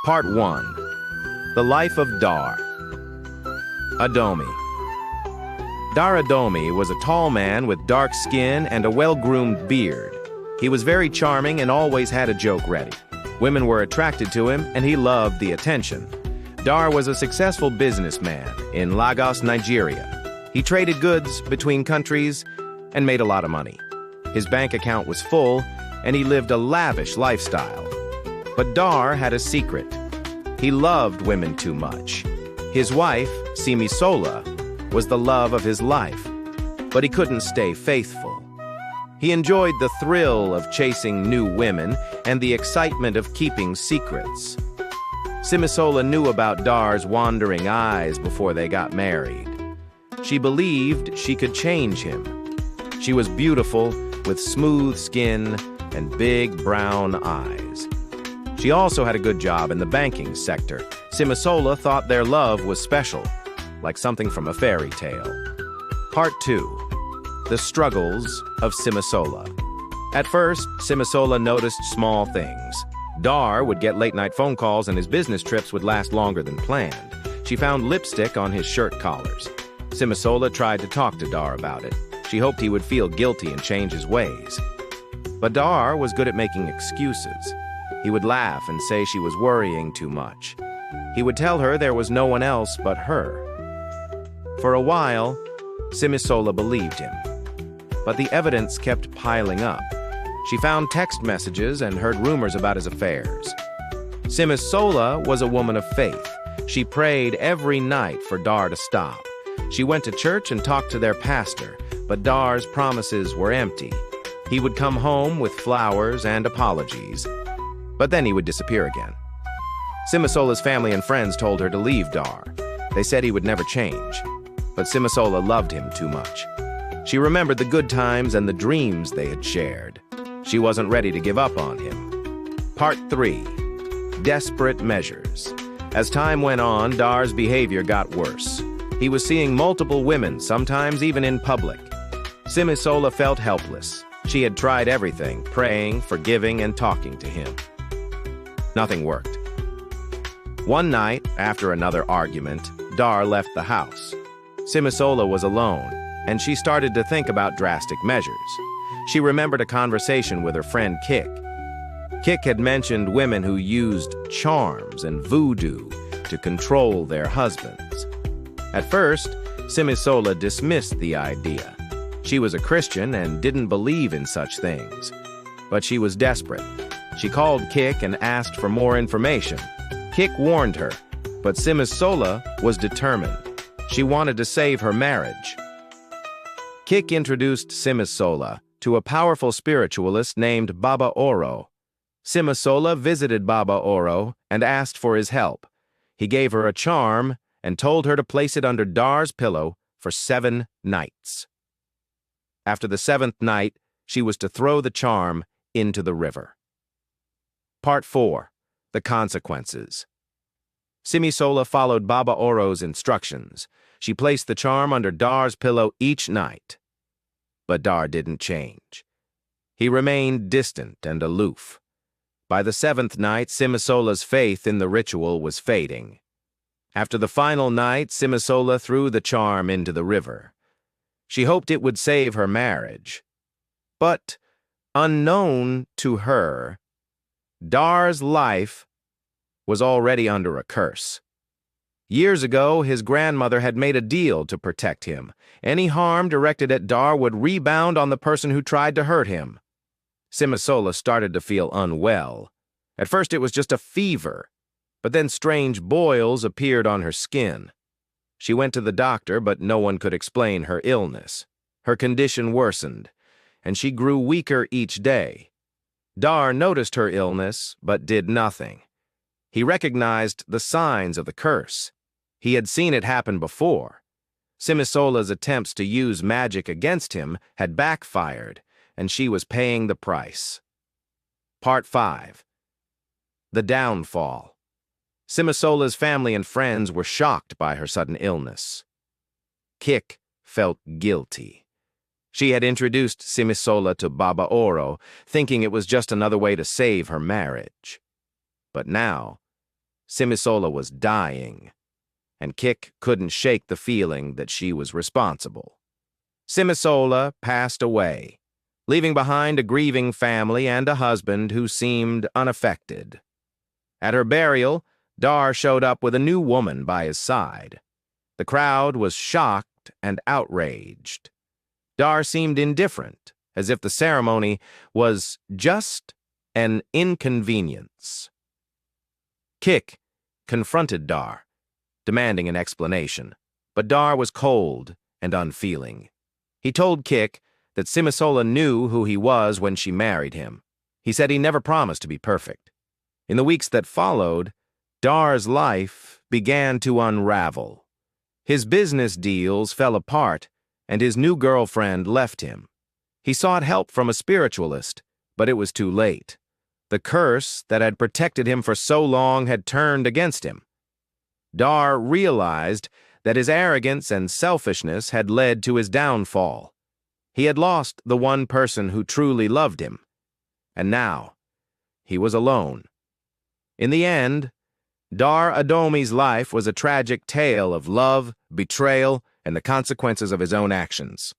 Part 1. The Life of Dar Adomi. Dar Adomi was a tall man with dark skin and a well-groomed beard. He was very charming and always had a joke ready. Women were attracted to him, and he loved the attention. Dar was a successful businessman in Lagos, Nigeria. He traded goods between countries and made a lot of money. His bank account was full, and he lived a lavish lifestyle. But Dar had a secret. He loved women too much. His wife, Simisola, was the love of his life, but he couldn't stay faithful. He enjoyed the thrill of chasing new women and the excitement of keeping secrets. Simisola knew about Dar's wandering eyes before they got married. She believed she could change him. She was beautiful, with smooth skin and big brown eyes. She also had a good job in the banking sector. Simisola thought their love was special, like something from a fairy tale. Part 2. The Struggles of Simisola. At first, Simisola noticed small things. Dar would get late-night phone calls and his business trips would last longer than planned. She found lipstick on his shirt collars. Simisola tried to talk to Dar about it. She hoped he would feel guilty and change his ways. But Dar was good at making excuses. He would laugh and say she was worrying too much. He would tell her there was no one else but her. For a while, Simisola believed him. But the evidence kept piling up. She found text messages and heard rumors about his affairs. Simisola was a woman of faith. She prayed every night for Dar to stop. She went to church and talked to their pastor, but Dar's promises were empty. He would come home with flowers and apologies, but then he would disappear again. Simisola's family and friends told her to leave Dar. They said he would never change, but Simisola loved him too much. She remembered the good times and the dreams they had shared. She wasn't ready to give up on him. Part 3. Desperate Measures. As time went on, Dar's behavior got worse. He was seeing multiple women, sometimes even in public. Simisola felt helpless. She had tried everything, praying, forgiving, and talking to him. Nothing worked. One night, after another argument, Dar left the house. Simisola was alone, and she started to think about drastic measures. She remembered a conversation with her friend Kik. Kik had mentioned women who used charms and voodoo to control their husbands. At first, Simisola dismissed the idea. She was a Christian and didn't believe in such things. But she was desperate. She called Kik and asked for more information. Kik warned her, but Simisola was determined. She wanted to save her marriage. Kik introduced Simisola to a powerful spiritualist named Baba Oro. Simisola visited Baba Oro and asked for his help. He gave her a charm and told her to place it under Dar's pillow for 7 nights. After the 7th night, she was to throw the charm into the river. Part 4. The Consequences. Simisola followed Baba Oro's instructions. She placed the charm under Dar's pillow each night. But Dar didn't change. He remained distant and aloof. By the 7th night, Simisola's faith in the ritual was fading. After the final night, Simisola threw the charm into the river. She hoped it would save her marriage. But, unknown to her, Dar's life was already under a curse. Years ago, his grandmother had made a deal to protect him. Any harm directed at Dar would rebound on the person who tried to hurt him. Simisola started to feel unwell. At first it was just a fever, but then strange boils appeared on her skin. She went to the doctor, but no one could explain her illness. Her condition worsened, and she grew weaker each day. Dar noticed her illness, but did nothing. He recognized the signs of the curse. He had seen it happen before. Simisola's attempts to use magic against him had backfired, and she was paying the price. Part 5. The Downfall. Simisola's family and friends were shocked by her sudden illness. Kik felt guilty. She had introduced Simisola to Baba Oro, thinking it was just another way to save her marriage. But now, Simisola was dying, and Kik couldn't shake the feeling that she was responsible. Simisola passed away, leaving behind a grieving family and a husband who seemed unaffected. At her burial, Dar showed up with a new woman by his side. The crowd was shocked and outraged. Dar seemed indifferent, as if the ceremony was just an inconvenience. Kik confronted Dar, demanding an explanation, but Dar was cold and unfeeling. He told Kik that Simisola knew who he was when she married him. He said he never promised to be perfect. In the weeks that followed, Dar's life began to unravel. His business deals fell apart, and his new girlfriend left him. He sought help from a spiritualist, but it was too late. The curse that had protected him for so long had turned against him. Dar realized that his arrogance and selfishness had led to his downfall. He had lost the one person who truly loved him, and now he was alone. In the end, Dar Adomi's life was a tragic tale of love, betrayal, and the consequences of his own actions.